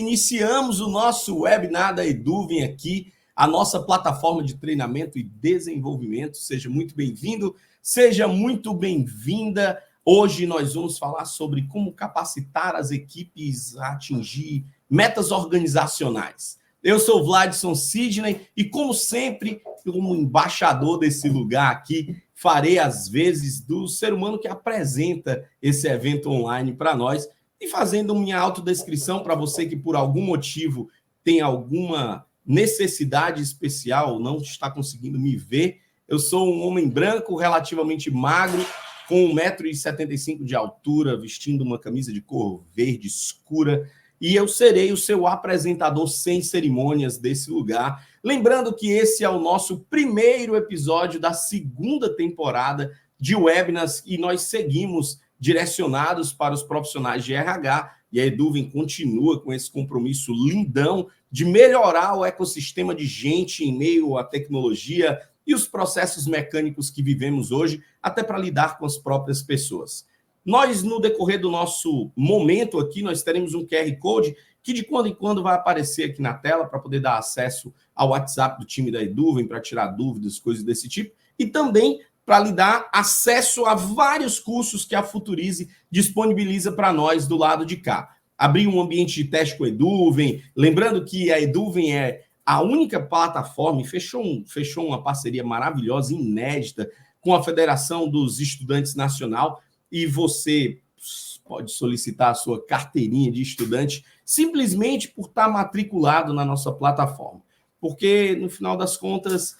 Iniciamos o nosso webinar da Eduvem aqui, a nossa plataforma de treinamento e desenvolvimento. Seja muito bem-vindo, seja muito bem-vinda. Hoje nós vamos falar sobre como capacitar as equipes a atingir metas organizacionais. Eu sou o Vladson Sidney e, como sempre, como embaixador desse lugar aqui, farei as vezes do ser humano que apresenta esse evento online para nós e fazendo minha autodescrição para você que, por algum motivo, tem alguma necessidade especial, não está conseguindo me ver. Eu sou um homem branco, relativamente magro, com 1,75 m de altura, vestindo uma camisa de cor verde escura, e eu serei o seu apresentador sem cerimônias desse lugar. Lembrando que esse é o nosso primeiro episódio da segunda temporada de webinars e nós seguimos direcionados para os profissionais de RH, e a Eduvem continua com esse compromisso lindão de melhorar o ecossistema de gente em meio à tecnologia e os processos mecânicos que vivemos hoje, até para lidar com as próprias pessoas. Nós, no decorrer do nosso momento aqui, nós teremos um QR Code que de quando em quando vai aparecer aqui na tela para poder dar acesso ao WhatsApp do time da Eduvem, para tirar dúvidas, coisas desse tipo, e também para lhe dar acesso a vários cursos que a Futurize disponibiliza para nós do lado de cá. Abrir um ambiente de teste com a Eduvem, lembrando que a Eduvem é a única plataforma, e fechou uma parceria maravilhosa, inédita, com a Federação dos Estudantes Nacional, e você pode solicitar a sua carteirinha de estudante simplesmente por estar matriculado na nossa plataforma. Porque, no final das contas,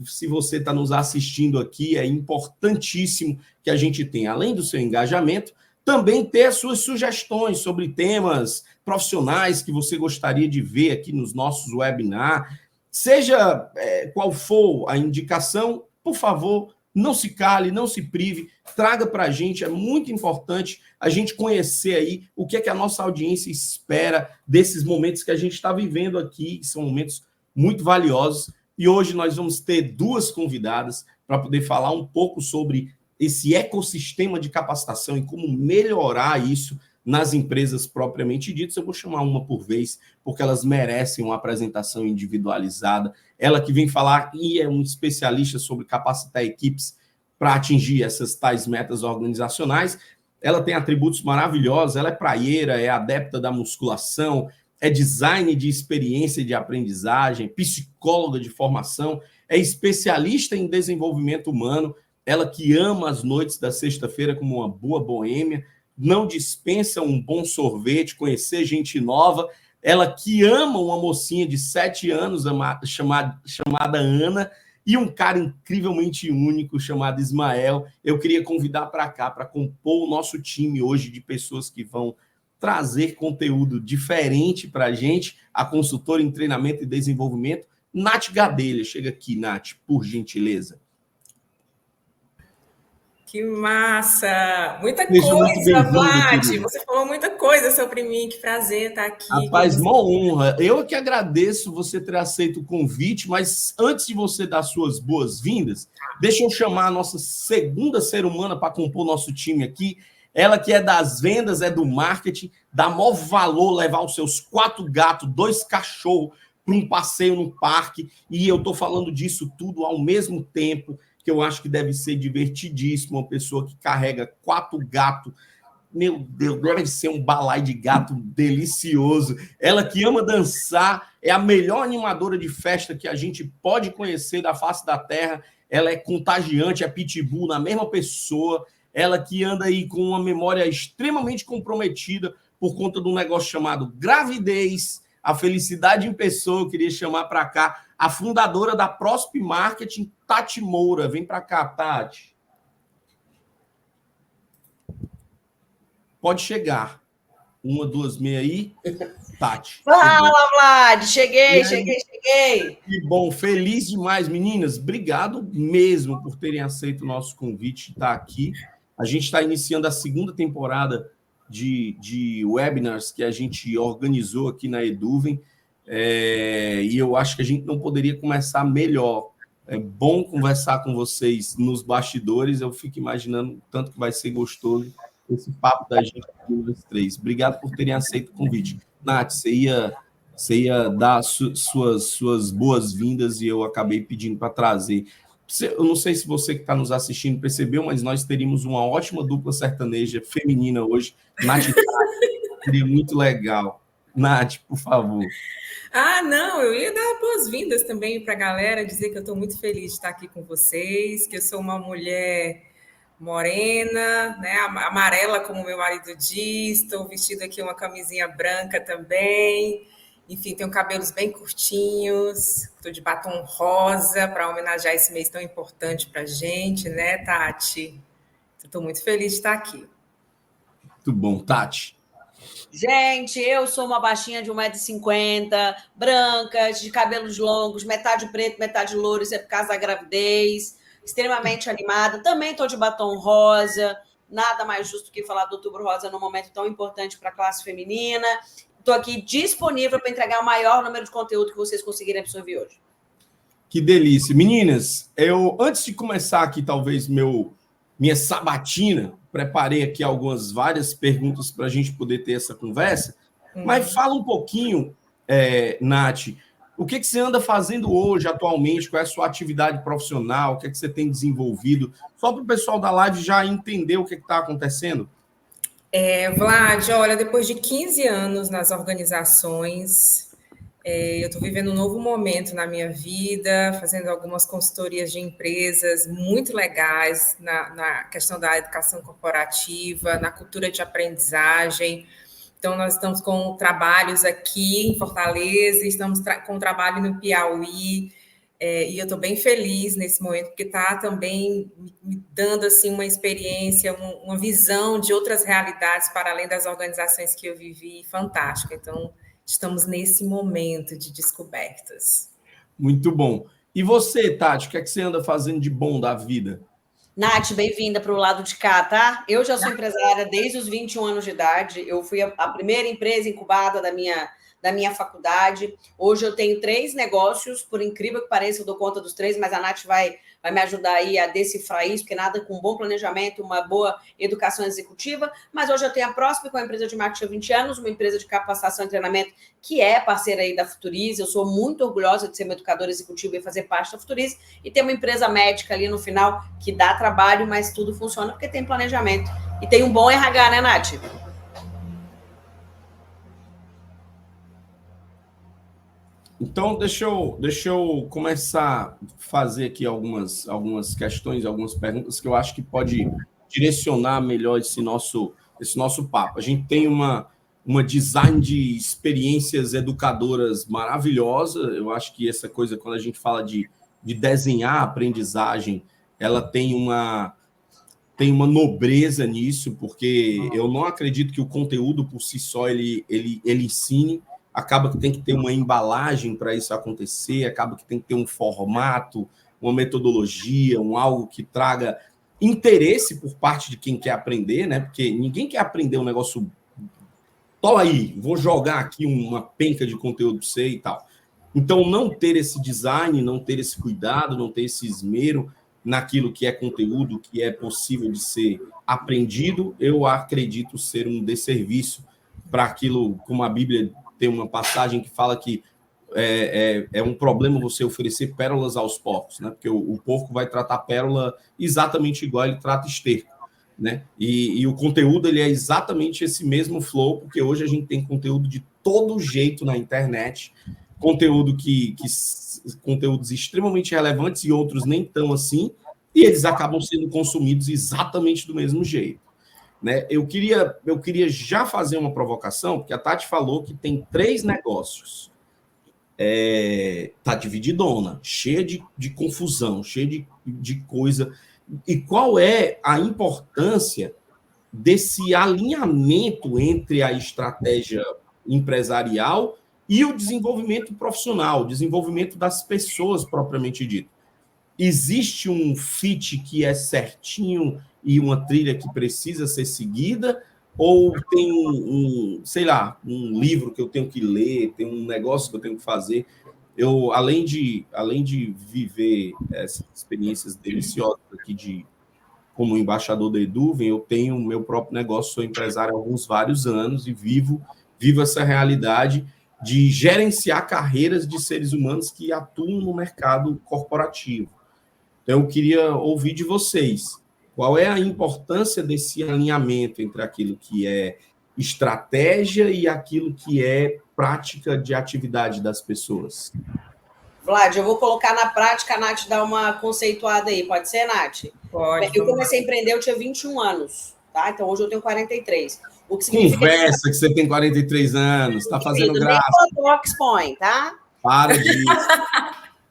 se você está nos assistindo aqui, é importantíssimo que a gente tenha, além do seu engajamento, também ter as suas sugestões sobre temas profissionais que você gostaria de ver aqui nos nossos webinars. Seja qual for a indicação, por favor, não se cale, não se prive, traga para a gente. É muito importante a gente conhecer aí o que é que a nossa audiência espera desses momentos que a gente está vivendo aqui, que são momentos muito valiosos. E hoje nós vamos ter duas convidadas para poder falar um pouco sobre esse ecossistema de capacitação e como melhorar isso nas empresas propriamente ditas. Eu vou chamar uma por vez, porque elas merecem uma apresentação individualizada. Ela que vem falar e é um especialista sobre capacitar equipes para atingir essas tais metas organizacionais. Ela tem atributos maravilhosos, ela é praieira, é adepta da musculação, é design de experiência e de aprendizagem, psicóloga de formação, é especialista em desenvolvimento humano, ela que ama as noites da sexta-feira como uma boa boêmia, não dispensa um bom sorvete, conhecer gente nova, ela que ama uma mocinha de 7 anos chamada Ana e um cara incrivelmente único chamado Ismael. Eu queria convidar para cá, para compor o nosso time hoje de pessoas que vão trazer conteúdo diferente para a gente, a consultora em treinamento e desenvolvimento, Nath Gadelha. Chega aqui, Nath, por gentileza. Que massa! Muita coisa, Vlad! Você falou muita coisa sobre mim, que prazer estar aqui. Rapaz, uma honra. Eu que agradeço você ter aceito o convite, mas antes de você dar suas boas-vindas, deixa eu chamar a nossa segunda ser humana para compor nosso time aqui. Ela que é das vendas, é do marketing, dá maior valor levar os seus 4 gatos, 2 cachorros para um passeio no parque, e eu estou falando disso tudo ao mesmo tempo, que eu acho que deve ser divertidíssimo, uma pessoa que carrega 4 gatos, meu Deus, deve ser um balai de gato delicioso. Ela que ama dançar, é a melhor animadora de festa que a gente pode conhecer da face da terra, ela é contagiante, é pitbull na mesma pessoa, ela que anda aí com uma memória extremamente comprometida por conta de um negócio chamado gravidez, a felicidade em pessoa. Eu queria chamar para cá a fundadora da Prosp Marketing, Tati Moura. Vem para cá, Tati. Pode chegar. 1, 2, meia aí. Tati. Fala, Vlad! Cheguei. Que bom, feliz demais, meninas. Obrigado mesmo por terem aceito o nosso convite de estar aqui. A gente está iniciando a segunda temporada de webinars que a gente organizou aqui na Eduvem, e eu acho que a gente não poderia começar melhor. É bom conversar com vocês nos bastidores, eu fico imaginando o tanto que vai ser gostoso esse papo da gente aqui, nós três. Obrigado por terem aceito o convite. Nath, você ia dar suas boas-vindas e eu acabei pedindo para trazer. Eu não sei se você que está nos assistindo percebeu, mas nós teríamos uma ótima dupla sertaneja feminina hoje. Nath e Tati, seria muito legal. Nath, por favor. Ah, não, eu ia dar boas-vindas também para a galera, dizer que eu estou muito feliz de estar aqui com vocês, que eu sou uma mulher morena, né, amarela, como meu marido diz, estou vestindo aqui uma camisinha branca também, enfim, tenho cabelos bem curtinhos, estou de batom rosa para homenagear esse mês tão importante para a gente, né, Tati? Estou muito feliz de estar aqui. Muito bom, Tati. Gente, eu sou uma baixinha de 1,50 m, branca, de cabelos longos, metade preto, metade louro, isso é por causa da gravidez, extremamente animada. Também estou de batom rosa, nada mais justo que falar do Outubro Rosa num momento tão importante para a classe feminina. Estou aqui disponível para entregar o maior número de conteúdo que vocês conseguirem absorver hoje. Que delícia. Meninas, antes de começar aqui, talvez, minha sabatina, preparei aqui várias perguntas para a gente poder ter essa conversa, mas fala um pouquinho, Nath, o que você anda fazendo hoje, atualmente, qual é a sua atividade profissional, o que você tem desenvolvido, só para o pessoal da live já entender o que está acontecendo. Vlad, olha, depois de 15 anos nas organizações, eu estou vivendo um novo momento na minha vida, fazendo algumas consultorias de empresas muito legais na questão da educação corporativa, na cultura de aprendizagem. Então, nós estamos com trabalhos aqui em Fortaleza, estamos com trabalho no Piauí, e eu estou bem feliz nesse momento, porque está também me dando assim, uma experiência, uma visão de outras realidades para além das organizações que eu vivi, fantástica. Então, estamos nesse momento de descobertas. Muito bom. E você, Tati, o que você anda fazendo de bom da vida? Nath, bem-vinda para o lado de cá, tá? Eu já sou empresária desde os 21 anos de idade. Eu fui a primeira empresa incubada da minha faculdade. Hoje eu tenho 3 negócios, por incrível que pareça, eu dou conta dos 3, mas a Nath vai me ajudar aí a decifrar isso, porque nada com um bom planejamento, uma boa educação executiva. Mas hoje eu tenho a Próxima, que é uma empresa de marketing há 20 anos, uma empresa de capacitação e treinamento, que é parceira aí da Futurize. Eu sou muito orgulhosa de ser uma educadora executiva e fazer parte da Futurize. E tem uma empresa médica ali no final, que dá trabalho, mas tudo funciona porque tem planejamento. E tem um bom RH, né, Nath? Então, deixa eu começar a fazer aqui algumas questões, algumas perguntas que eu acho que pode direcionar melhor esse nosso papo. A gente tem uma design de experiências educadoras maravilhosa. Eu acho que essa coisa, quando a gente fala de desenhar a aprendizagem, ela tem uma nobreza nisso, porque eu não acredito que o conteúdo por si só ele ensine. Acaba que tem que ter uma embalagem para isso acontecer, acaba que tem que ter um formato, uma metodologia, algo que traga interesse por parte de quem quer aprender, né? Porque ninguém quer aprender um negócio. Tô aí, vou jogar aqui uma penca de conteúdo para você e tal. Então, não ter esse design, não ter esse cuidado, não ter esse esmero naquilo que é conteúdo, que é possível de ser aprendido, eu acredito ser um desserviço para aquilo, como a Bíblia tem uma passagem que fala que é um problema você oferecer pérolas aos porcos, né? Porque o porco vai tratar pérola exatamente igual ele trata esterco, né? E o conteúdo ele é exatamente esse mesmo flow, porque hoje a gente tem conteúdo de todo jeito na internet, conteúdos extremamente relevantes e outros nem tão assim, e eles acabam sendo consumidos exatamente do mesmo jeito. Né? Eu queria já fazer uma provocação, porque a Tati falou que tem 3 negócios. Tá divididona, cheia de confusão, cheia de coisa. E qual é a importância desse alinhamento entre a estratégia empresarial e o desenvolvimento profissional, o desenvolvimento das pessoas propriamente dito? Existe um fit que é certinho e uma trilha que precisa ser seguida, ou tem sei lá, um livro que eu tenho que ler, tem um negócio que eu tenho que fazer? Eu, além de viver essas experiências deliciosas aqui como embaixador da Eduven, eu tenho o meu próprio negócio, sou empresário há vários anos e vivo vivo essa realidade de gerenciar carreiras de seres humanos que atuam no mercado corporativo. Então, eu queria ouvir de vocês qual é a importância desse alinhamento entre aquilo que é estratégia e aquilo que é prática de atividade das pessoas. Vlad, eu vou colocar na prática, a Nath dá uma conceituada aí. Pode ser, Nath? Pode. Eu comecei a empreender, eu tinha 21 anos, tá? Então, hoje eu tenho 43. O que significa Conversa que você tem 43 anos, está fazendo graça. Nem Botox põe, tá? Para disso.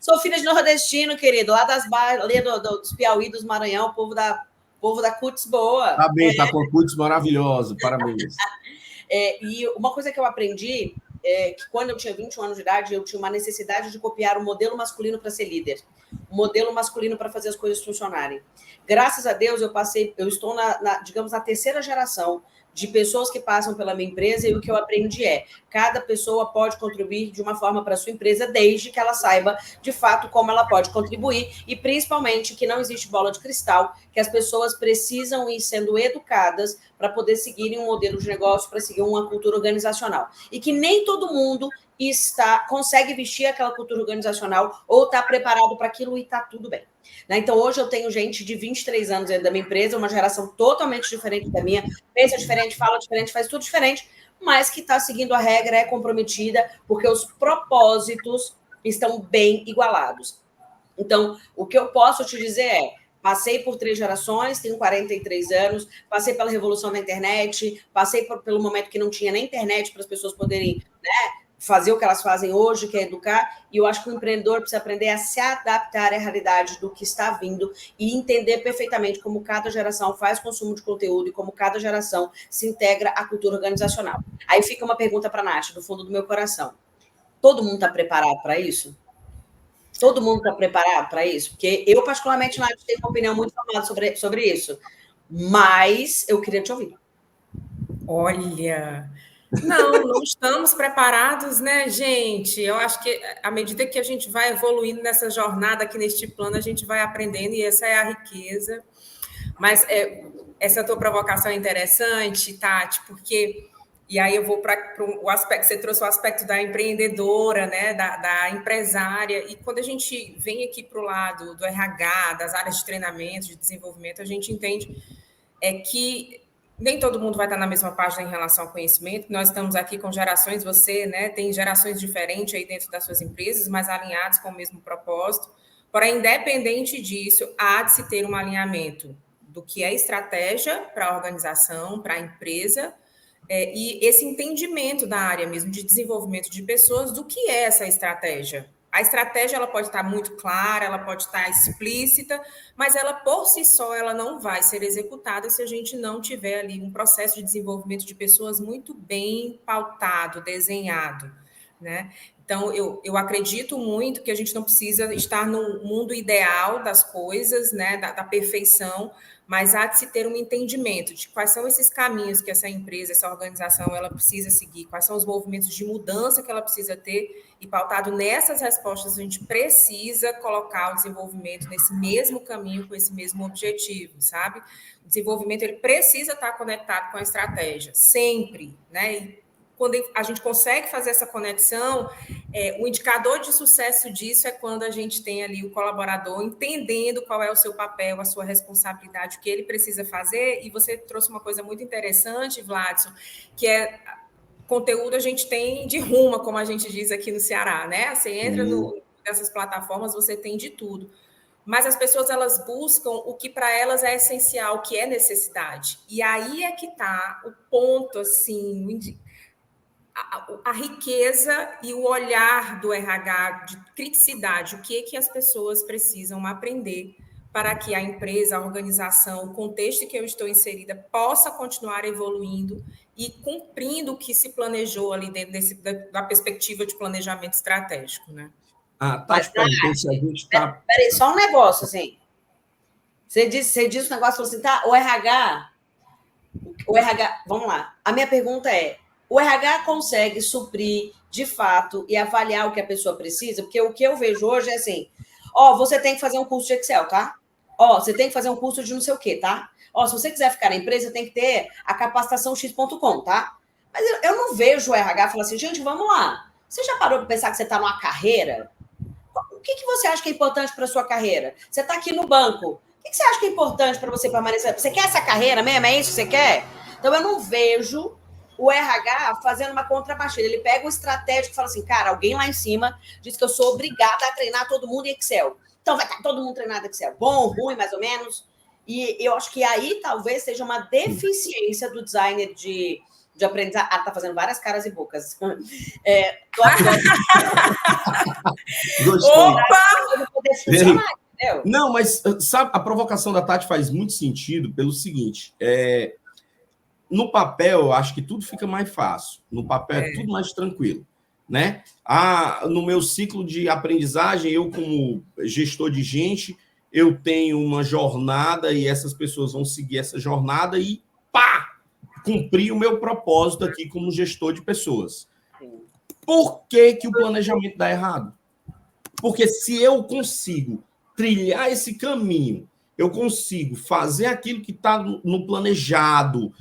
Sou filha de nordestino, querido, lá das barras, ali dos Piauí, dos Maranhão, povo da Cutis boa. Tá bem, tá com Cutis maravilhoso, parabéns. E uma coisa que eu aprendi é que quando eu tinha 21 anos de idade, eu tinha uma necessidade de copiar o modelo masculino para ser líder, o modelo masculino para fazer as coisas funcionarem. Graças a Deus, eu estou digamos, na terceira geração de pessoas que passam pela minha empresa, e o que eu aprendi é: cada pessoa pode contribuir de uma forma para a sua empresa, desde que ela saiba, de fato, como ela pode contribuir, e principalmente que não existe bola de cristal, que as pessoas precisam ir sendo educadas para poder seguirem um modelo de negócio, para seguir uma cultura organizacional. E que nem todo mundo consegue vestir aquela cultura organizacional ou está preparado para aquilo, e está tudo bem. Então, hoje eu tenho gente de 23 anos dentro da minha empresa, uma geração totalmente diferente da minha, pensa diferente, fala diferente, faz tudo diferente, mas que está seguindo a regra, é comprometida, porque os propósitos estão bem igualados. Então, o que eu posso te dizer é: passei por 3 gerações, tenho 43 anos, passei pela revolução da internet, passei pelo momento que não tinha nem internet para as pessoas poderem, fazer o que elas fazem hoje, que é educar, e eu acho que o empreendedor precisa aprender a se adaptar à realidade do que está vindo e entender perfeitamente como cada geração faz consumo de conteúdo e como cada geração se integra à cultura organizacional. Aí fica uma pergunta para a Nath, do fundo do meu coração. Todo mundo está preparado para isso? Todo mundo está preparado para isso? Porque eu, particularmente, Nath, tenho uma opinião muito formada sobre isso, mas eu queria te ouvir. Olha... Não estamos preparados, né, gente? Eu acho que à medida que a gente vai evoluindo nessa jornada aqui neste plano, a gente vai aprendendo, e essa é a riqueza. Mas essa tua provocação é interessante, Tati, porque... E aí eu vou para o aspecto, você trouxe o aspecto da empreendedora, né, da empresária, e quando a gente vem aqui para o lado do RH, das áreas de treinamento, de desenvolvimento, a gente entende que nem todo mundo vai estar na mesma página em relação ao conhecimento. Nós estamos aqui com gerações, você, né, tem gerações diferentes aí dentro das suas empresas, mas alinhados com o mesmo propósito. Porém, independente disso, há de se ter um alinhamento do que é estratégia para a organização, para a empresa, e esse entendimento da área mesmo de desenvolvimento de pessoas do que é essa estratégia. A estratégia ela pode estar muito clara, ela pode estar explícita, mas ela por si só ela não vai ser executada se a gente não tiver ali um processo de desenvolvimento de pessoas muito bem pautado, desenhado, né? Então, eu acredito muito que a gente não precisa estar no mundo ideal das coisas, né, da perfeição, mas há de se ter um entendimento de quais são esses caminhos que essa empresa, essa organização, ela precisa seguir, quais são os movimentos de mudança que ela precisa ter, e pautado nessas respostas, a gente precisa colocar o desenvolvimento nesse mesmo caminho, com esse mesmo objetivo, sabe? O desenvolvimento, ele precisa estar conectado com a estratégia, sempre, né? E quando a gente consegue fazer essa conexão, o indicador de sucesso disso é quando a gente tem ali o colaborador entendendo qual é o seu papel, a sua responsabilidade, o que ele precisa fazer. E você trouxe uma coisa muito interessante, Vladson, que é conteúdo a gente tem de ruma, como a gente diz aqui no Ceará, né? Você entra nessas plataformas, você tem de tudo. Mas as pessoas, elas buscam o que para elas é essencial, o que é necessidade. E aí é que está o ponto, assim, a riqueza e o olhar do RH de criticidade, o que as pessoas precisam aprender para que a empresa, a organização, o contexto em que eu estou inserida possa continuar evoluindo e cumprindo o que se planejou ali dentro da perspectiva de planejamento estratégico, né? Tati perguntou se a gente está... Peraí, só um negócio, assim. Você disse um negócio, falou assim, tá, o RH, vamos lá. A minha pergunta é: o RH consegue suprir, de fato, e avaliar o que a pessoa precisa? Porque o que eu vejo hoje é assim: você tem que fazer um curso de Excel, tá? Você tem que fazer um curso de não sei o quê, tá? Se você quiser ficar na empresa, tem que ter a capacitação x.com, tá? Mas eu não vejo o RH falar assim, gente, vamos lá. Você já parou para pensar que você está numa carreira? O que você acha que é importante para a sua carreira? Você está aqui no banco. O que você acha que é importante para você permanecer? Você quer essa carreira mesmo? É isso que você quer? Então, eu não vejo o RH fazendo uma contrapartida. Ele pega o estratégico e fala assim, cara, alguém lá em cima disse que eu sou obrigada a treinar todo mundo em Excel. Então, vai estar todo mundo treinado em Excel. Bom, ruim, mais ou menos. E eu acho que aí talvez seja uma deficiência do designer de aprendizagem. Ah, tá fazendo várias caras e bocas. Gostei. Opa! Poder funcionar, entendeu? Não, mas sabe, a provocação da Tati faz muito sentido pelo seguinte: no papel, eu acho que tudo fica mais fácil. No papel é tudo mais tranquilo, né? No meu ciclo de aprendizagem, eu, como gestor de gente, eu tenho uma jornada e essas pessoas vão seguir essa jornada e pá! Cumprir o meu propósito aqui como gestor de pessoas. Por que o planejamento dá errado? Porque se eu consigo trilhar esse caminho, eu consigo fazer aquilo que está no planejado,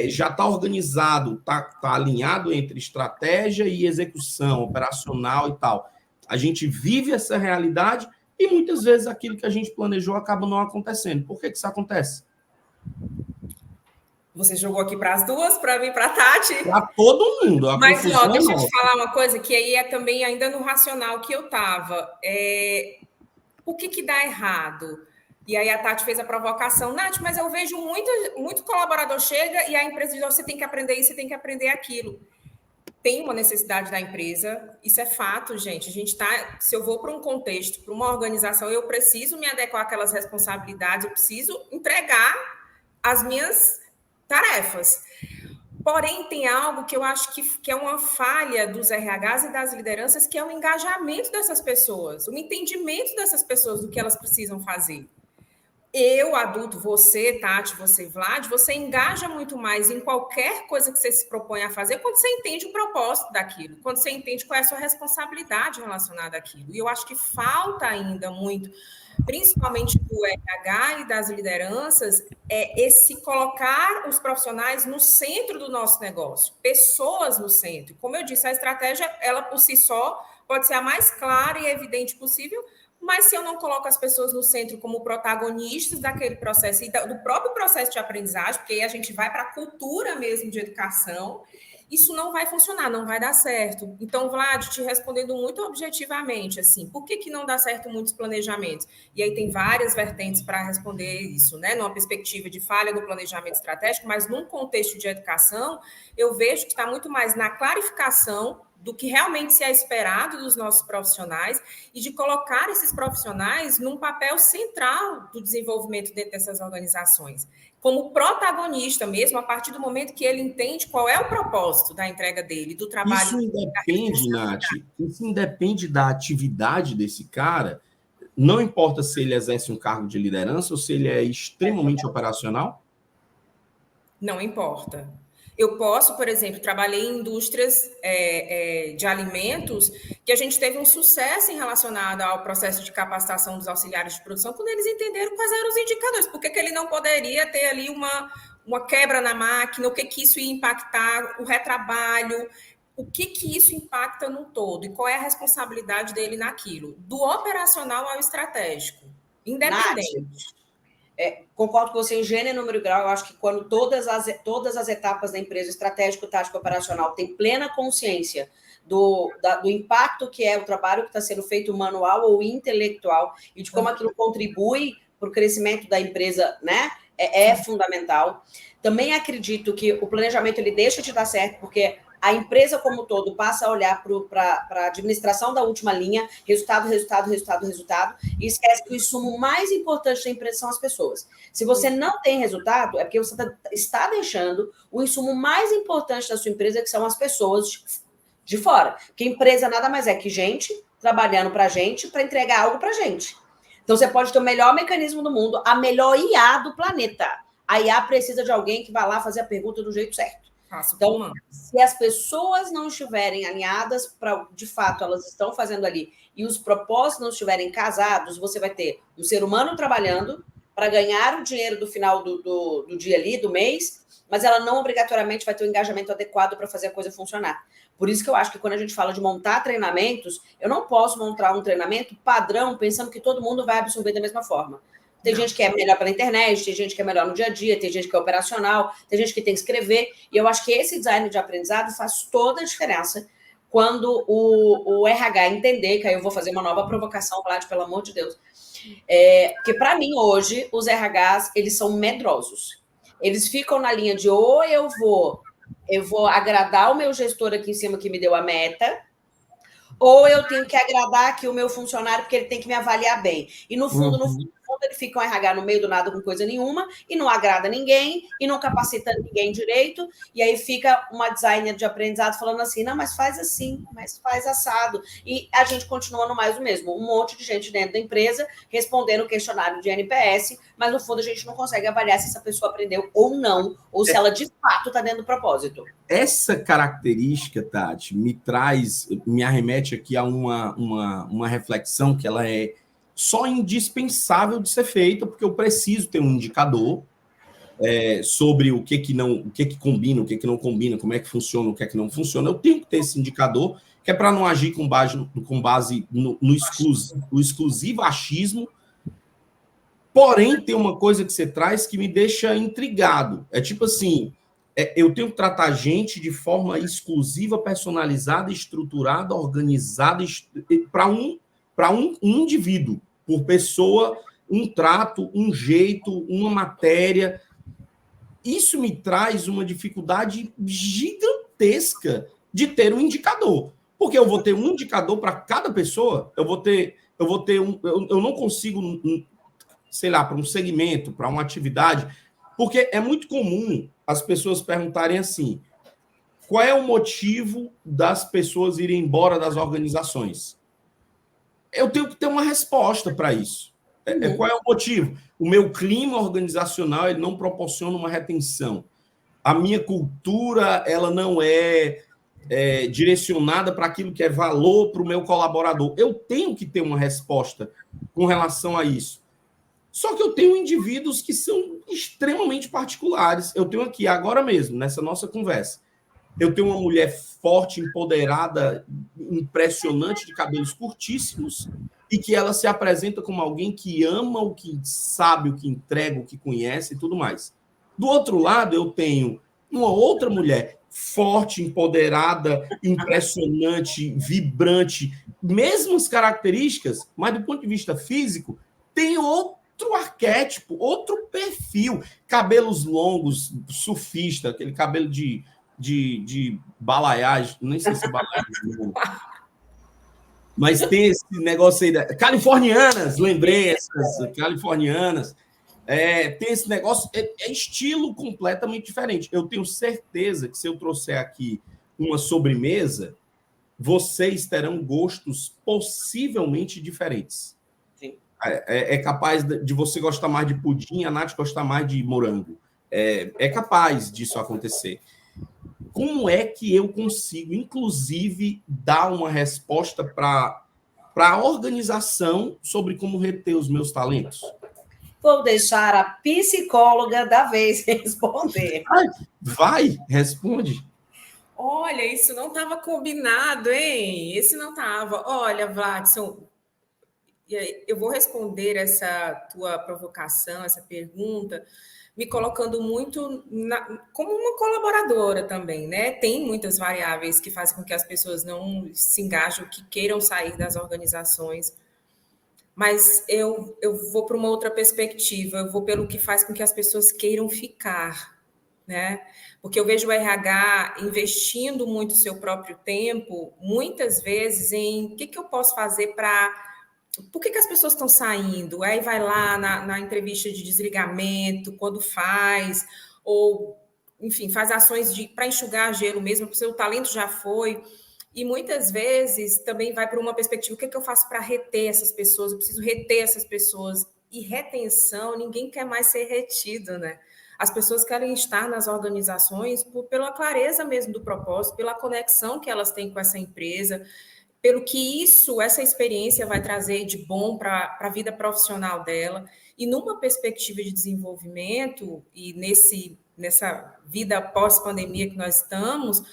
já está organizado, está alinhado entre estratégia e execução operacional e tal. A gente vive essa realidade e muitas vezes aquilo que a gente planejou acaba não acontecendo. Por que isso acontece? Você jogou aqui para as duas, para mim, para a Tati. Para todo mundo. Mas, ó, deixa eu te falar uma coisa, que aí é também ainda no racional que eu estava. Por que dá errado? E aí a Tati fez a provocação. Nath, mas eu vejo muito colaborador chega e a empresa diz, você tem que aprender isso, você tem que aprender aquilo. Tem uma necessidade da empresa, isso é fato, gente. A gente tá, se eu vou para um contexto, para uma organização, eu preciso me adequar àquelas responsabilidades, eu preciso entregar as minhas tarefas. Porém, tem algo que eu acho que é uma falha dos RHs e das lideranças, que é o engajamento dessas pessoas, o entendimento dessas pessoas do que elas precisam fazer. Eu, adulto, você, Tati, você, Vlad, você engaja muito mais em qualquer coisa que você se propõe a fazer quando você entende o propósito daquilo, quando você entende qual é a sua responsabilidade relacionada àquilo. E eu acho que falta ainda muito, principalmente do RH e das lideranças, esse colocar os profissionais no centro do nosso negócio, pessoas no centro. Como eu disse, a estratégia, ela por si só, pode ser a mais clara e evidente possível, mas se eu não coloco as pessoas no centro como protagonistas daquele processo e do próprio processo de aprendizagem, porque aí a gente vai para a cultura mesmo de educação, isso não vai funcionar, não vai dar certo. Então, Vlad, te respondendo muito objetivamente, assim, por que não dá certo muitos planejamentos? E aí tem várias vertentes para responder isso, né? Numa perspectiva de falha no planejamento estratégico, mas num contexto de educação, eu vejo que está muito mais na clarificação do que realmente se é esperado dos nossos profissionais e de colocar esses profissionais num papel central do desenvolvimento dentro dessas organizações, como protagonista mesmo, a partir do momento que ele entende qual é o propósito da entrega dele, do trabalho. Isso independe, Nath, isso independe da atividade desse cara, não importa se ele exerce um cargo de liderança ou se ele é extremamente operacional? Não importa. Eu posso, por exemplo, trabalhei em indústrias de alimentos que a gente teve um sucesso em relacionado ao processo de capacitação dos auxiliares de produção quando eles entenderam quais eram os indicadores. Por que ele não poderia ter ali uma quebra na máquina? O que isso ia impactar? O retrabalho? O que isso impacta no todo? E qual é a responsabilidade dele naquilo? Do operacional ao estratégico, independente. Nath, concordo com você em gênero, número e grau. Eu acho que quando todas as etapas da empresa, estratégico, tático, operacional, tem plena consciência do impacto que é o trabalho que está sendo feito manual ou intelectual e de como aquilo contribui para o crescimento da empresa, né? É fundamental. Também acredito que o planejamento ele deixa de dar certo, porque a empresa como um todo passa a olhar para a administração da última linha, resultado, e esquece que o insumo mais importante da empresa são as pessoas. Se você não tem resultado, é porque você está deixando o insumo mais importante da sua empresa, que são as pessoas de fora. Porque empresa nada mais é que gente trabalhando para gente, para entregar algo para gente. Então, você pode ter o melhor mecanismo do mundo, a melhor IA do planeta. A IA precisa de alguém que vá lá fazer a pergunta do jeito certo. Então, se as pessoas não estiverem alinhadas para, de fato, elas estão fazendo ali, e os propósitos não estiverem casados, você vai ter um ser humano trabalhando para ganhar o dinheiro do final do dia ali, do mês, mas ela não obrigatoriamente vai ter o engajamento adequado para fazer a coisa funcionar. Por isso que eu acho que quando a gente fala de montar treinamentos, eu não posso montar um treinamento padrão pensando que todo mundo vai absorver da mesma forma. Tem gente que é melhor pela internet, tem gente que é melhor no dia a dia, tem gente que é operacional, tem gente que tem que escrever. E eu acho que esse design de aprendizado faz toda a diferença quando o RH entender, que aí eu vou fazer uma nova provocação, Vlad, pelo amor de Deus. Porque para mim, hoje, os RHs, eles são medrosos. Eles ficam na linha de ou eu vou agradar o meu gestor aqui em cima que me deu a meta, ou eu tenho que agradar aqui o meu funcionário porque ele tem que me avaliar bem. E no fundo, ele fica um RH no meio do nada com coisa nenhuma e não agrada ninguém e não capacita ninguém direito. E aí fica uma designer de aprendizado falando assim, não, mas faz assim, mas faz assado. E a gente continua no mais do mesmo. Um monte de gente dentro da empresa respondendo o questionário de NPS, mas no fundo a gente não consegue avaliar se essa pessoa aprendeu ou não, ou se ela de fato está dentro do propósito. Essa característica, Tati, me arremete aqui a uma reflexão que ela é só indispensável de ser feita, porque eu preciso ter um indicador sobre o que combina, o que não combina, como é que funciona, o que é que não funciona. Eu tenho que ter esse indicador, que é para não agir com base no exclusivo achismo. Porém, tem uma coisa que você traz que me deixa intrigado. É tipo assim, eu tenho que tratar a gente de forma exclusiva, personalizada, estruturada, organizada, para um indivíduo, por pessoa, um trato, um jeito, uma matéria. Isso me traz uma dificuldade gigantesca de ter um indicador. Porque eu vou ter um indicador para cada pessoa, eu não consigo, sei lá, para um segmento, para uma atividade, porque é muito comum as pessoas perguntarem assim, qual é o motivo das pessoas irem embora das organizações? Eu tenho que ter uma resposta para isso. Qual é o motivo? O meu clima organizacional ele não proporciona uma retenção. A minha cultura ela não é direcionada para aquilo que é valor para o meu colaborador. Eu tenho que ter uma resposta com relação a isso. Só que eu tenho indivíduos que são extremamente particulares. Eu tenho aqui, agora mesmo, nessa nossa conversa, eu tenho uma mulher forte, empoderada, impressionante, de cabelos curtíssimos, e que ela se apresenta como alguém que ama o que sabe, o que entrega, o que conhece e tudo mais. Do outro lado, eu tenho uma outra mulher forte, empoderada, impressionante, vibrante, mesmas características, mas do ponto de vista físico, tem outro arquétipo, outro perfil, cabelos longos, surfista, aquele cabelo de balaiagem, nem sei se é balaiagem, mas tem esse negócio aí, californianas, lembrei, essas californianas, tem esse negócio, é estilo completamente diferente. Eu tenho certeza que se eu trouxer aqui uma sobremesa, vocês terão gostos possivelmente diferentes. É capaz de você gostar mais de pudim, a Nath gostar mais de morango. É capaz disso acontecer. Como é que eu consigo, inclusive, dar uma resposta para a organização sobre como reter os meus talentos? Vou deixar a psicóloga da vez responder. Vai, responde. Olha, isso não estava combinado, hein? Esse não estava. Olha, Vladson, eu vou responder essa tua provocação, essa pergunta, me colocando muito como uma colaboradora também, né? Tem muitas variáveis que fazem com que as pessoas não se engajem, que queiram sair das organizações, mas eu vou para uma outra perspectiva, eu vou pelo que faz com que as pessoas queiram ficar, né? Porque eu vejo o RH investindo muito o seu próprio tempo, muitas vezes, em o que eu posso fazer para... Por que as pessoas estão saindo? Aí vai lá na entrevista de desligamento, quando faz, ou, enfim, faz ações para enxugar gelo mesmo, porque o seu talento já foi. E muitas vezes também vai para uma perspectiva, o que eu faço para reter essas pessoas? Eu preciso reter essas pessoas. E retenção, ninguém quer mais ser retido, né? As pessoas querem estar nas organizações pela clareza mesmo do propósito, pela conexão que elas têm com essa empresa, pelo que essa experiência vai trazer de bom para a vida profissional dela. E numa perspectiva de desenvolvimento, e nessa vida pós-pandemia que nós estamos,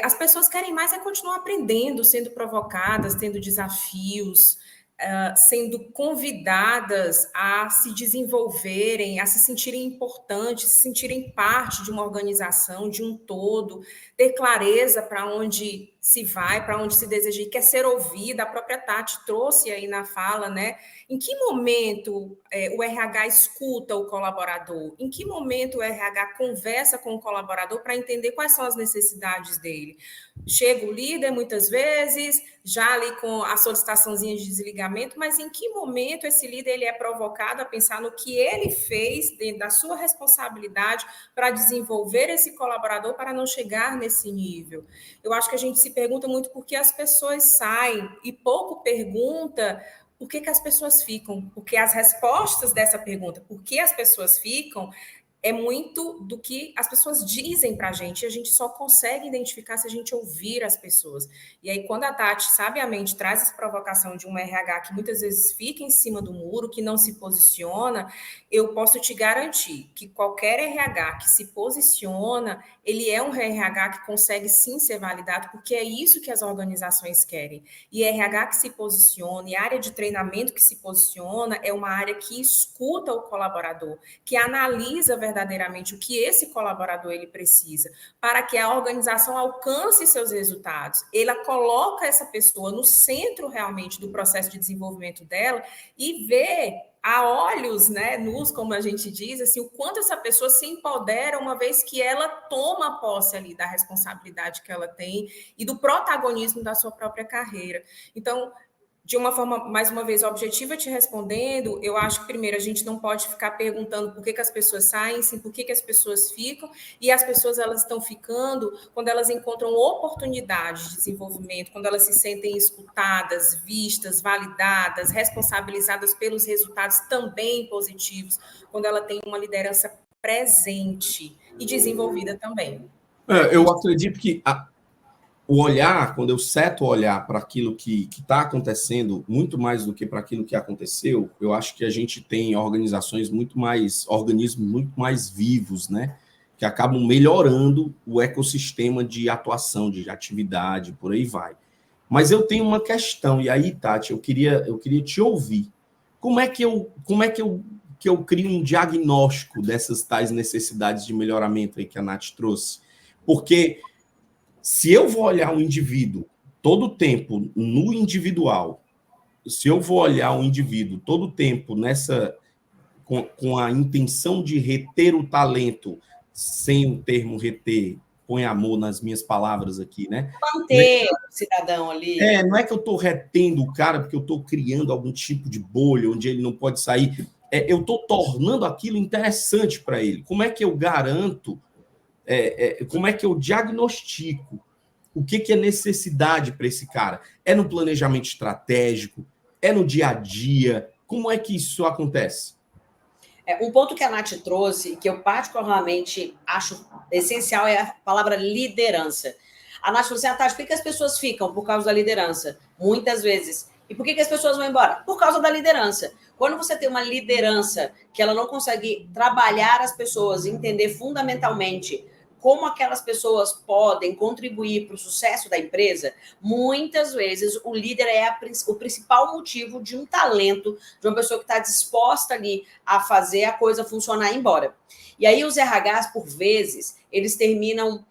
as pessoas querem mais continuar aprendendo, sendo provocadas, tendo desafios, sendo convidadas a se desenvolverem, a se sentirem importantes, se sentirem parte de uma organização, de um todo, ter clareza para onde se vai, para onde se deseja e quer ser ouvida. A própria Tati trouxe aí na fala, né? Em que momento o RH escuta o colaborador? Em que momento o RH conversa com o colaborador para entender quais são as necessidades dele? Chega o líder, muitas vezes, já ali com a solicitaçãozinha de desligamento, mas em que momento esse líder ele é provocado a pensar no que ele fez dentro da sua responsabilidade para desenvolver esse colaborador para não chegar nesse nível? Eu acho que a gente se pergunta muito por que as pessoas saem e pouco pergunta por que as pessoas ficam, porque as respostas dessa pergunta, por que as pessoas ficam, é muito do que as pessoas dizem para a gente só consegue identificar se a gente ouvir as pessoas. E aí, quando a Tati, sabiamente, traz essa provocação de um RH que muitas vezes fica em cima do muro, que não se posiciona, eu posso te garantir que qualquer RH que se posiciona, ele é um RH que consegue sim ser validado, porque é isso que as organizações querem. E RH que se posiciona, e a área de treinamento que se posiciona, é uma área que escuta o colaborador, que analisa verdadeiramente o que esse colaborador ele precisa, para que a organização alcance seus resultados. Ela coloca essa pessoa no centro realmente do processo de desenvolvimento dela e vê a olhos, né, nus, como a gente diz, assim, o quanto essa pessoa se empodera uma vez que ela toma posse ali da responsabilidade que ela tem e do protagonismo da sua própria carreira. Então, de uma forma, mais uma vez, objetiva, te respondendo, eu acho que, primeiro, a gente não pode ficar perguntando por que as pessoas saem, sim, por que as pessoas ficam, e as pessoas, elas estão ficando quando elas encontram oportunidades de desenvolvimento, quando elas se sentem escutadas, vistas, validadas, responsabilizadas pelos resultados também positivos, quando ela tem uma liderança presente e desenvolvida também. Eu acredito que o olhar, quando eu seto o olhar para aquilo que está acontecendo, muito mais do que para aquilo que aconteceu, eu acho que a gente tem organismos muito mais vivos, né? Que acabam melhorando o ecossistema de atuação, de atividade, por aí vai. Mas eu tenho uma questão, e aí, Tati, eu queria te ouvir. Como é que eu crio um diagnóstico dessas tais necessidades de melhoramento aí que a Nath trouxe? Porque se eu vou olhar um indivíduo todo o tempo no individual, se eu vou olhar um indivíduo todo o tempo com a intenção de reter o talento, sem o termo reter, põe amor nas minhas palavras aqui, né? Manter o cidadão ali. Não é que eu estou retendo o cara porque eu estou criando algum tipo de bolha onde ele não pode sair. Eu estou tornando aquilo interessante para ele. Como é que eu garanto? Como é que eu diagnostico o que é necessidade para esse cara? É no planejamento estratégico? É no dia a dia? Como é que isso acontece? Um ponto que a Nath trouxe, que eu particularmente acho essencial, é a palavra liderança. A Nath falou assim, Tati, por que as pessoas ficam? Por causa da liderança. Muitas vezes. E por que as pessoas vão embora? Por causa da liderança. Quando você tem uma liderança que ela não consegue trabalhar as pessoas, entender fundamentalmente como aquelas pessoas podem contribuir para o sucesso da empresa, muitas vezes o líder é o principal motivo de um talento, de uma pessoa que está disposta ali a fazer a coisa funcionar e ir embora. E aí os RHs, por vezes, eles terminam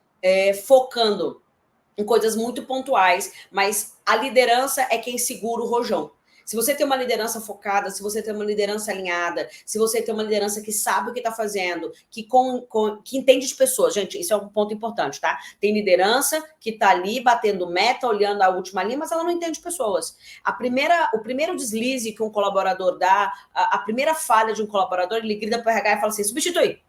focando em coisas muito pontuais, mas a liderança é quem segura o rojão. Se você tem uma liderança focada, se você tem uma liderança alinhada, se você tem uma liderança que sabe o que está fazendo, que entende de pessoas, gente, isso é um ponto importante, tá? Tem liderança que está ali batendo meta, olhando a última linha, mas ela não entende pessoas. O primeiro deslize que um colaborador dá, a primeira falha de um colaborador, ele grita para o RH e fala assim, substitui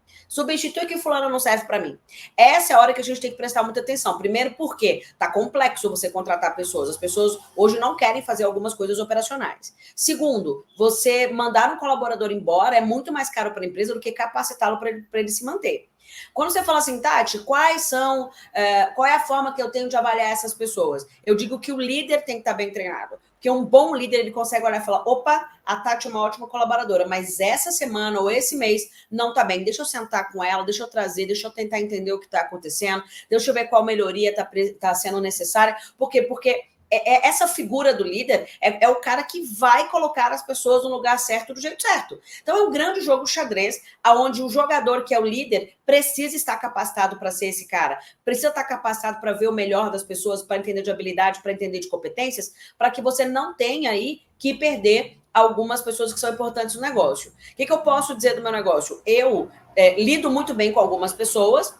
que fulano não serve para mim. Essa é a hora que a gente tem que prestar muita atenção. Primeiro, porque tá complexo você contratar pessoas. As pessoas hoje não querem fazer algumas coisas operacionais. Segundo, você mandar um colaborador embora é muito mais caro para a empresa do que capacitá-lo para ele se manter. Quando você fala assim, Tati, qual é a forma que eu tenho de avaliar essas pessoas? Eu digo que o líder tem que estar bem treinado. Porque um bom líder, ele consegue olhar e falar, opa, a Tati é uma ótima colaboradora, mas essa semana ou esse mês não está bem. Deixa eu sentar com ela, deixa eu trazer, deixa eu tentar entender o que está acontecendo, deixa eu ver qual melhoria está sendo necessária. Por quê? Porque essa figura do líder é o cara que vai colocar as pessoas no lugar certo, do jeito certo. Então é um grande jogo xadrez, onde o jogador que é o líder precisa estar capacitado para ser esse cara, precisa estar capacitado para ver o melhor das pessoas, para entender de habilidade, para entender de competências, para que você não tenha aí que perder algumas pessoas que são importantes no negócio. O que eu posso dizer do meu negócio? Eu lido muito bem com algumas pessoas,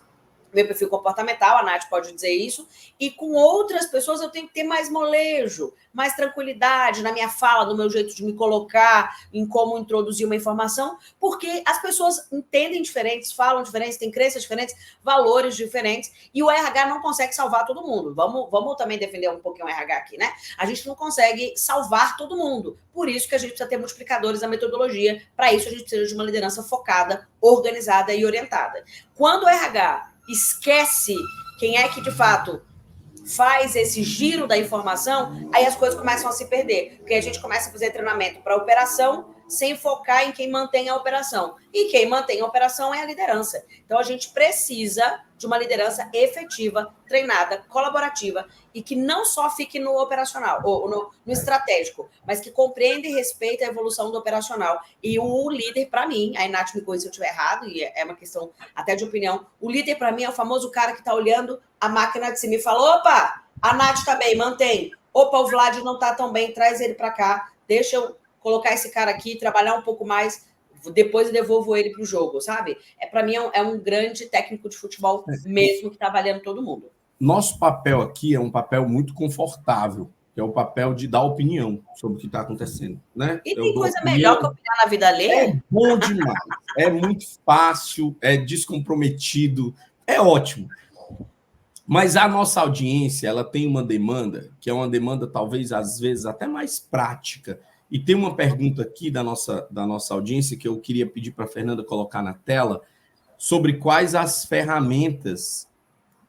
meu perfil comportamental, a Nath pode dizer isso, e com outras pessoas eu tenho que ter mais molejo, mais tranquilidade na minha fala, no meu jeito de me colocar, em como introduzir uma informação, porque as pessoas entendem diferentes, falam diferentes, têm crenças diferentes, valores diferentes, e o RH não consegue salvar todo mundo. Vamos também defender um pouquinho o RH aqui, né? A gente não consegue salvar todo mundo, por isso que a gente precisa ter multiplicadores na metodologia, para isso a gente precisa de uma liderança focada, organizada e orientada. Quando o RH esquece quem é que, de fato, faz esse giro da informação, aí as coisas começam a se perder. Porque a gente começa a fazer treinamento para operação sem focar em quem mantém a operação. E quem mantém a operação é a liderança. Então, a gente precisa de uma liderança efetiva, treinada, colaborativa, e que não só fique no operacional, ou no estratégico, mas que compreenda e respeite a evolução do operacional. E o líder, para mim, a Nath me corrija se eu estiver errado, e é uma questão até de opinião, o líder, para mim, é o famoso cara que está olhando a máquina de cima e fala, opa, a Nath está bem, mantém. Opa, o Vlad não está tão bem, traz ele para cá, deixa eu colocar esse cara aqui, trabalhar um pouco mais, depois eu devolvo ele para o jogo, sabe? Para mim é um grande técnico de futebol mesmo que está avaliando todo mundo. Nosso papel aqui é um papel muito confortável, que é o papel de dar opinião sobre o que está acontecendo, né? E tem coisa melhor que opinar na vida alheia? É bom demais, é muito fácil, é descomprometido, é ótimo. Mas a nossa audiência, ela tem uma demanda, que é uma demanda talvez às vezes até mais prática. E tem uma pergunta aqui da nossa audiência que eu queria pedir para a Fernanda colocar na tela, sobre quais as ferramentas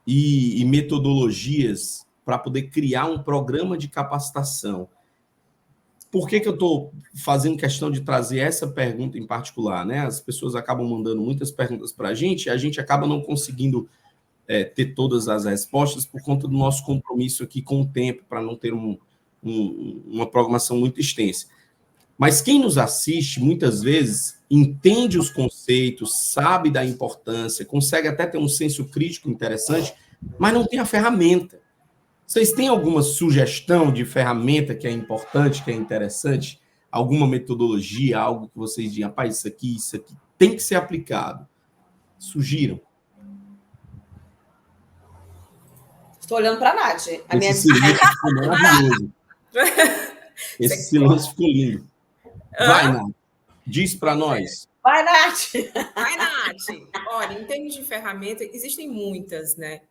e metodologias para poder criar um programa de capacitação. Por que eu estou fazendo questão de trazer essa pergunta em particular, né? As pessoas acabam mandando muitas perguntas para a gente acaba não conseguindo ter todas as respostas por conta do nosso compromisso aqui com o tempo, para não ter uma programação muito extensa. Mas quem nos assiste, muitas vezes, entende os conceitos, sabe da importância, consegue até ter um senso crítico interessante, mas não tem a ferramenta. Vocês têm alguma sugestão de ferramenta que é importante, que é interessante? Alguma metodologia, algo que vocês digam, rapaz, isso aqui tem que ser aplicado? Sugiram. Estou olhando para a Nath. Esse silêncio ficou maravilhoso. Esse silêncio ficou lindo. Vai, Nath. Diz para nós. Vai, Nath. Vai, Nath. Olha, em termos de ferramenta, existem muitas, né?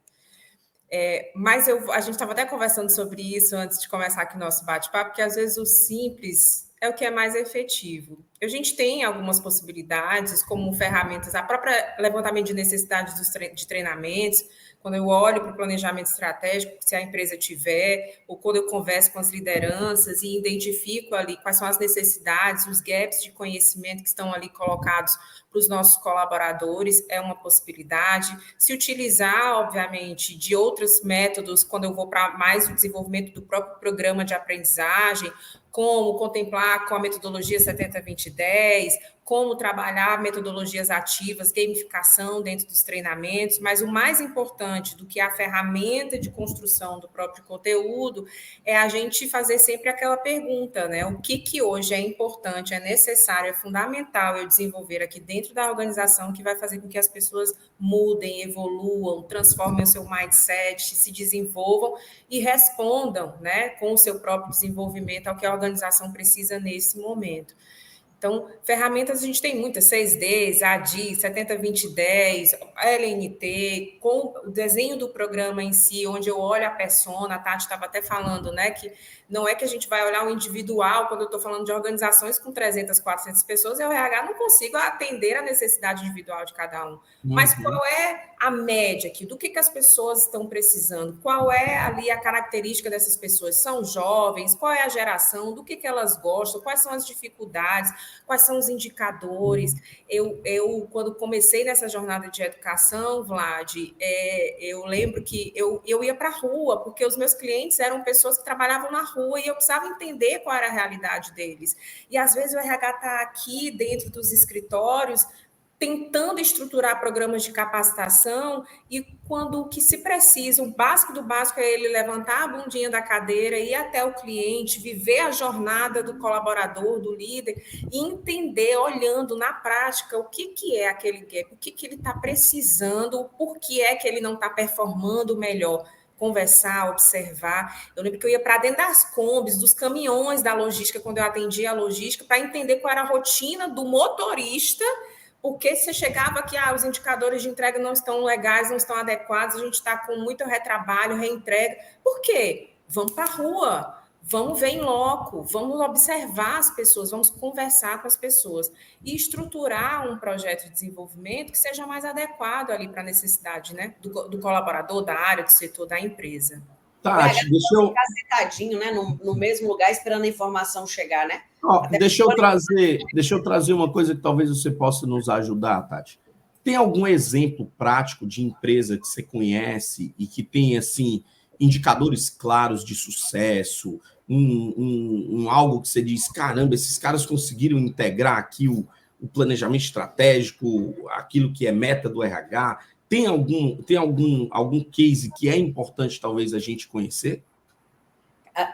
Mas a gente estava até conversando sobre isso antes de começar aqui o nosso bate-papo, porque às vezes o simples é o que é mais efetivo. A gente tem algumas possibilidades, como ferramentas, a própria levantamento de necessidades de treinamentos. Quando eu olho para o planejamento estratégico, se a empresa tiver, ou quando eu converso com as lideranças e identifico ali quais são as necessidades, os gaps de conhecimento que estão ali colocados para os nossos colaboradores, é uma possibilidade. Se utilizar, obviamente, de outros métodos, quando eu vou para mais o desenvolvimento do próprio programa de aprendizagem, como contemplar com a metodologia 70-20-10, como trabalhar metodologias ativas, gamificação dentro dos treinamentos, mas o mais importante do que a ferramenta de construção do próprio conteúdo é a gente fazer sempre aquela pergunta, né? O que hoje é importante, é necessário, é fundamental eu desenvolver aqui dentro da organização que vai fazer com que as pessoas mudem, evoluam, transformem o seu mindset, se desenvolvam e respondam, né, com o seu próprio desenvolvimento ao que a organização precisa nesse momento. Então, ferramentas a gente tem muitas, 6Ds, ADI, 70-20-10, LNT, com o desenho do programa em si, onde eu olho a persona, a Tati estava até falando, né, que não é que a gente vai olhar o individual, quando eu estou falando de organizações com 300, 400 pessoas, eu, RH, não consigo atender a necessidade individual de cada um. Mas qual é a média aqui? Do que as pessoas estão precisando? Qual é ali a característica dessas pessoas? São jovens? Qual é a geração? Do que elas gostam? Quais são as dificuldades? Quais são os indicadores? Eu quando comecei nessa jornada de educação, Vlad, eu lembro que eu ia para a rua, porque os meus clientes eram pessoas que trabalhavam na rua e eu precisava entender qual era a realidade deles. E às vezes o RH está aqui dentro dos escritórios tentando estruturar programas de capacitação e quando o que se precisa, o básico do básico é ele levantar a bundinha da cadeira, ir até o cliente, viver a jornada do colaborador, do líder e entender, olhando na prática, o que é aquele gap, o que ele está precisando, por que é que ele não está performando melhor. Conversar, observar. Eu lembro que eu ia para dentro das combis, dos caminhões da logística, quando eu atendia a logística, para entender qual era a rotina do motorista. Porque você chegava aqui, os indicadores de entrega não estão legais, não estão adequados, a gente está com muito retrabalho, reentrega. Por quê? Vamos para a rua, vamos ver em loco, vamos observar as pessoas, vamos conversar com as pessoas e estruturar um projeto de desenvolvimento que seja mais adequado ali para a necessidade, né, do colaborador, da área, do setor, da empresa. Tati, deixa eu... ficar sentadinho, né, no mesmo lugar, esperando a informação chegar, né? Deixa eu trazer uma coisa que talvez você possa nos ajudar, Tati. Tem algum exemplo prático de empresa que você conhece e que tem, assim, indicadores claros de sucesso, algo que você diz, caramba, esses caras conseguiram integrar aqui o planejamento estratégico, aquilo que é meta do RH? Tem algum case que é importante, talvez, a gente conhecer?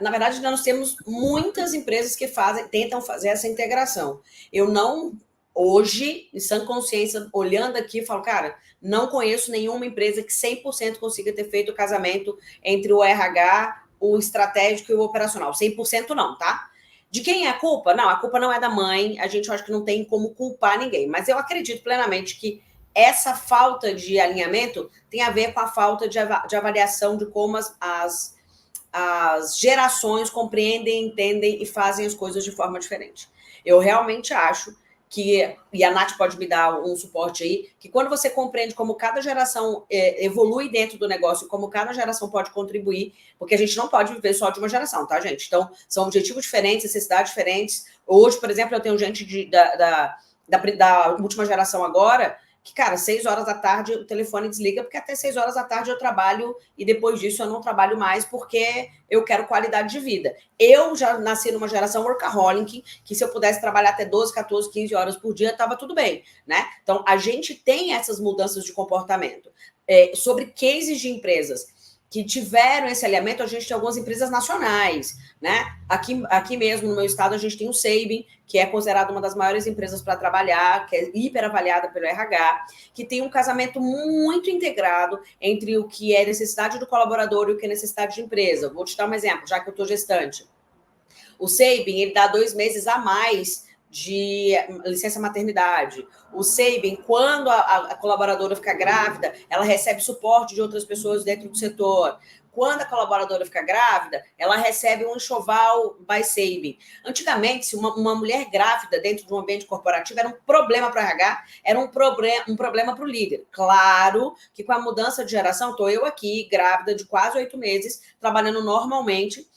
Na verdade, nós temos muitas empresas que tentam fazer essa integração. Eu não, hoje, em sã consciência, olhando aqui, falo, cara, não conheço nenhuma empresa que 100% consiga ter feito o casamento entre o RH, o estratégico e o operacional. 100% não, tá? De quem é a culpa? Não, a culpa não é da mãe, a gente acha que não tem como culpar ninguém, mas eu acredito plenamente que essa falta de alinhamento tem a ver com a falta de avaliação de como as gerações compreendem, entendem e fazem as coisas de forma diferente. Eu realmente acho que, e a Nath pode me dar um suporte aí, que quando você compreende como cada geração evolui dentro do negócio, como cada geração pode contribuir, porque a gente não pode viver só de uma geração, tá, gente? Então, são objetivos diferentes, necessidades diferentes. Hoje, por exemplo, eu tenho gente da última geração agora, que, cara, 6 horas da tarde o telefone desliga, porque até 6 horas da tarde eu trabalho e depois disso eu não trabalho mais porque eu quero qualidade de vida. Eu já nasci numa geração workaholic, que se eu pudesse trabalhar até 12, 14, 15 horas por dia, estava tudo bem, né? Então, a gente tem essas mudanças de comportamento. Sobre cases de empresas que tiveram esse alinhamento, a gente tem algumas empresas nacionais, né? Aqui mesmo no meu estado a gente tem o Sabin, que é considerado uma das maiores empresas para trabalhar, que é hiperavaliada pelo RH, que tem um casamento muito integrado entre o que é necessidade do colaborador e o que é necessidade de empresa. Vou te dar um exemplo, já que eu estou gestante. O Sabin, ele dá 2 meses a mais de licença maternidade. O Sabin, quando a colaboradora fica grávida, ela recebe suporte de outras pessoas dentro do setor. Quando a colaboradora fica grávida, ela recebe um enxoval by Sabin. Antigamente, se uma mulher grávida dentro de um ambiente corporativo era um problema para o RH, era um problema para o líder. Claro que com a mudança de geração, estou eu aqui, grávida de quase 8 meses, trabalhando normalmente,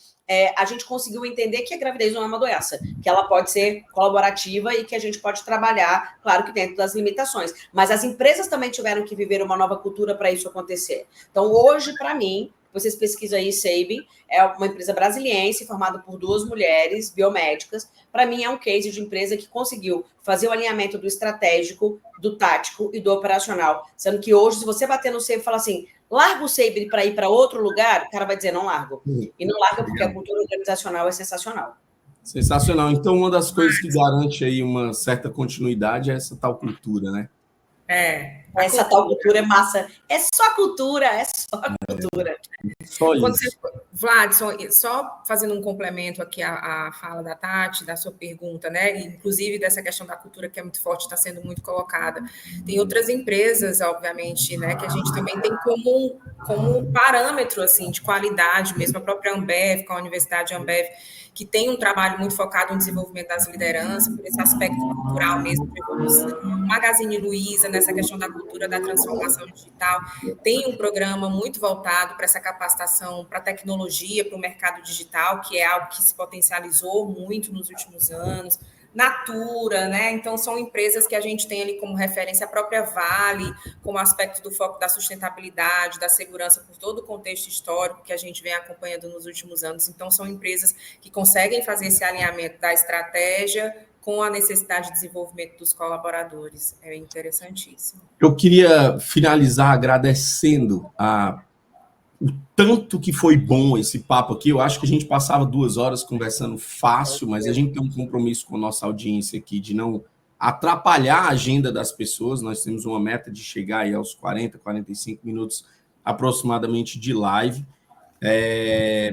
a gente conseguiu entender que a gravidez não é uma doença, que ela pode ser colaborativa e que a gente pode trabalhar, claro que dentro das limitações. Mas as empresas também tiveram que viver uma nova cultura para isso acontecer. Então, hoje, para mim, vocês pesquisam aí, Sabin, é uma empresa brasiliense formada por 2 mulheres biomédicas. Para mim, é um case de empresa que conseguiu fazer o alinhamento do estratégico, do tático e do operacional. Sendo que hoje, se você bater no Sabin e falar assim, larga o Sabin para ir para outro lugar, o cara vai dizer, não largo. E não larga porque a cultura organizacional é sensacional. Sensacional. Então, uma das coisas que garante aí uma certa continuidade é essa tal cultura, né? Essa tal cultura é massa. É só cultura, é só cultura. Só isso. Vladson, só fazendo um complemento aqui à fala da Tati, da sua pergunta, né? Inclusive dessa questão da cultura que é muito forte, está sendo muito colocada. Tem outras empresas, obviamente, né, que a gente também tem como parâmetro assim, de qualidade mesmo, a própria Ambev, com a Universidade Ambev, que tem um trabalho muito focado no desenvolvimento das lideranças, por esse aspecto cultural mesmo, de evolução. Magazine Luiza, nessa questão da cultura da transformação digital, tem um programa muito voltado para essa capacitação, para a tecnologia, para o mercado digital, que é algo que se potencializou muito nos últimos anos. Natura, né? Então, são empresas que a gente tem ali como referência, a própria Vale, como aspecto do foco da sustentabilidade, da segurança, por todo o contexto histórico que a gente vem acompanhando nos últimos anos. Então, são empresas que conseguem fazer esse alinhamento da estratégia com a necessidade de desenvolvimento dos colaboradores. É interessantíssimo. Eu queria finalizar agradecendo o tanto que foi bom esse papo aqui. Eu acho que a gente passava 2 horas conversando fácil, mas a gente tem um compromisso com a nossa audiência aqui de não atrapalhar a agenda das pessoas. Nós temos uma meta de chegar aí aos 40, 45 minutos aproximadamente de live.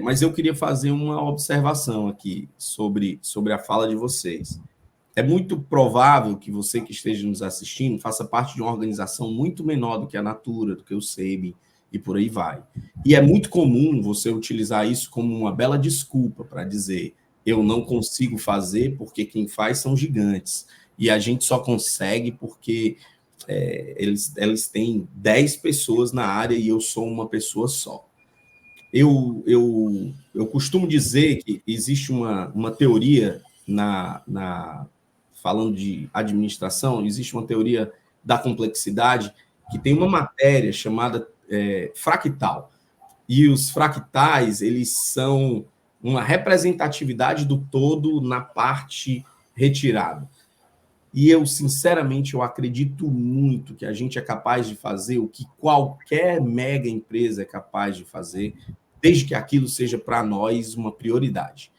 Mas eu queria fazer uma observação aqui sobre a fala de vocês. É muito provável que você que esteja nos assistindo faça parte de uma organização muito menor do que a Natura, do que o SEBI, e por aí vai. E é muito comum você utilizar isso como uma bela desculpa para dizer eu não consigo fazer porque quem faz são gigantes. E a gente só consegue porque eles têm 10 pessoas na área e eu sou uma pessoa só. Eu costumo dizer que existe uma teoria falando de administração, existe uma teoria da complexidade que tem uma matéria chamada fractal. E os fractais, eles são uma representatividade do todo na parte retirada. E eu, sinceramente, eu acredito muito que a gente é capaz de fazer o que qualquer mega empresa é capaz de fazer, desde que aquilo seja para nós uma prioridade.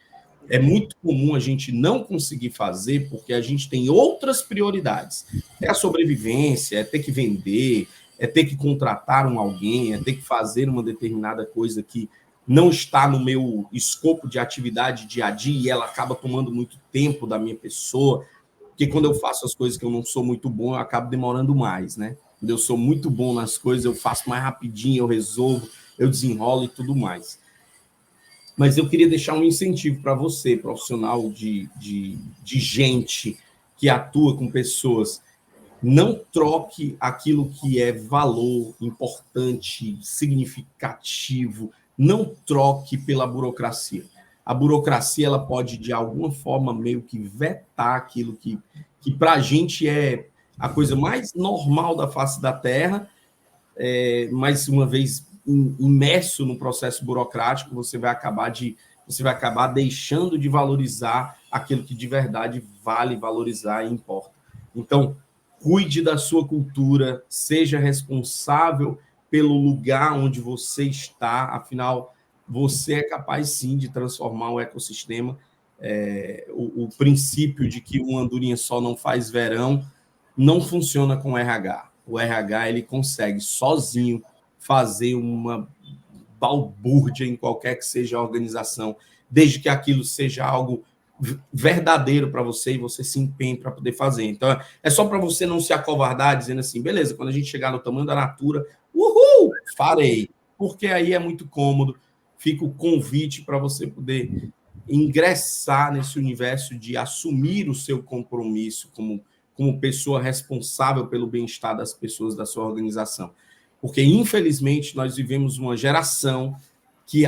É muito comum a gente não conseguir fazer porque a gente tem outras prioridades. É a sobrevivência, é ter que vender, é ter que contratar alguém, é ter que fazer uma determinada coisa que não está no meu escopo de atividade dia a dia e ela acaba tomando muito tempo da minha pessoa, porque quando eu faço as coisas que eu não sou muito bom, eu acabo demorando mais, né? Quando eu sou muito bom nas coisas, eu faço mais rapidinho, eu resolvo, eu desenrolo e tudo mais. Mas eu queria deixar um incentivo para você, profissional de gente que atua com pessoas. Não troque aquilo que é valor importante, significativo, não troque pela burocracia. A burocracia ela pode, de alguma forma, meio que vetar aquilo que para a gente é a coisa mais normal da face da Terra, mais uma vez imerso no processo burocrático, você vai acabar deixando de valorizar aquilo que de verdade vale valorizar e importa. Então, cuide da sua cultura, seja responsável pelo lugar onde você está, afinal, você é capaz sim de transformar o ecossistema. O princípio de que uma andorinha só não faz verão não funciona com o RH. O RH ele consegue sozinho fazer uma balbúrdia em qualquer que seja a organização, desde que aquilo seja algo verdadeiro para você e você se empenhe para poder fazer. Então, é só para você não se acovardar dizendo assim, beleza, quando a gente chegar no tamanho da Natura, uhul, farei. Porque aí é muito cômodo, fica o convite para você poder ingressar nesse universo de assumir o seu compromisso como pessoa responsável pelo bem-estar das pessoas da sua organização. Porque, infelizmente, nós vivemos uma geração que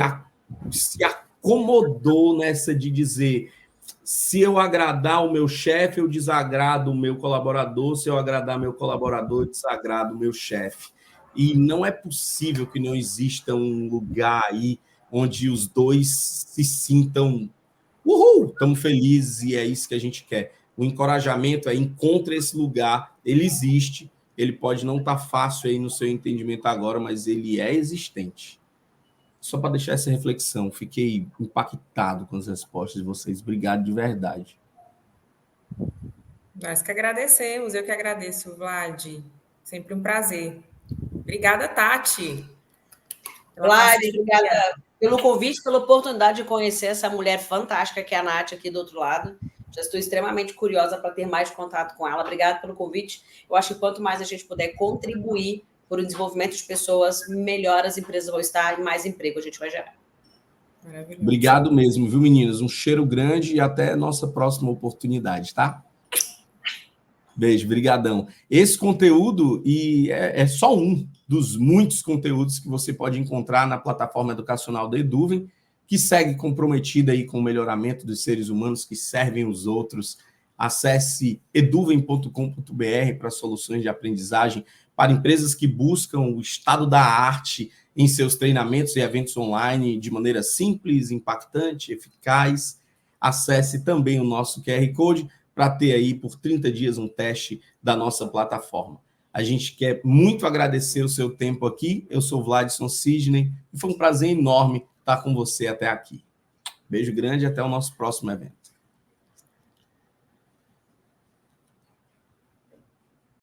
se acomodou nessa de dizer se eu agradar o meu chefe, eu desagrado o meu colaborador, se eu agradar meu colaborador, eu desagrado o meu chefe. E não é possível que não exista um lugar aí onde os dois se sintam uhul, estamos felizes e é isso que a gente quer. O encorajamento encontre esse lugar, ele existe, ele pode não estar fácil aí no seu entendimento agora, mas ele é existente. Só para deixar essa reflexão, fiquei impactado com as respostas de vocês. Obrigado de verdade. Nós que agradecemos, eu que agradeço, Vlad. Sempre um prazer. Obrigada, Tati. Vlad, obrigada pelo convite, pela oportunidade de conhecer essa mulher fantástica que é a Nath aqui do outro lado. Já estou extremamente curiosa para ter mais contato com ela. Obrigada pelo convite. Eu acho que quanto mais a gente puder contribuir para o desenvolvimento de pessoas, melhor as empresas vão estar e mais emprego a gente vai gerar. Maravilhoso. Obrigado mesmo, viu, meninas? Um cheiro grande e até a nossa próxima oportunidade, tá? Beijo, brigadão. Esse conteúdo é só um dos muitos conteúdos que você pode encontrar na plataforma educacional da Eduvem, que segue comprometida aí com o melhoramento dos seres humanos que servem os outros. Acesse eduvem.com.br para soluções de aprendizagem para empresas que buscam o estado da arte em seus treinamentos e eventos online de maneira simples, impactante, eficaz. Acesse também o nosso QR Code para ter aí por 30 dias um teste da nossa plataforma. A gente quer muito agradecer o seu tempo aqui. Eu sou o Vladson Sidney e foi um prazer enorme estar com você até aqui. Beijo grande e até o nosso próximo evento.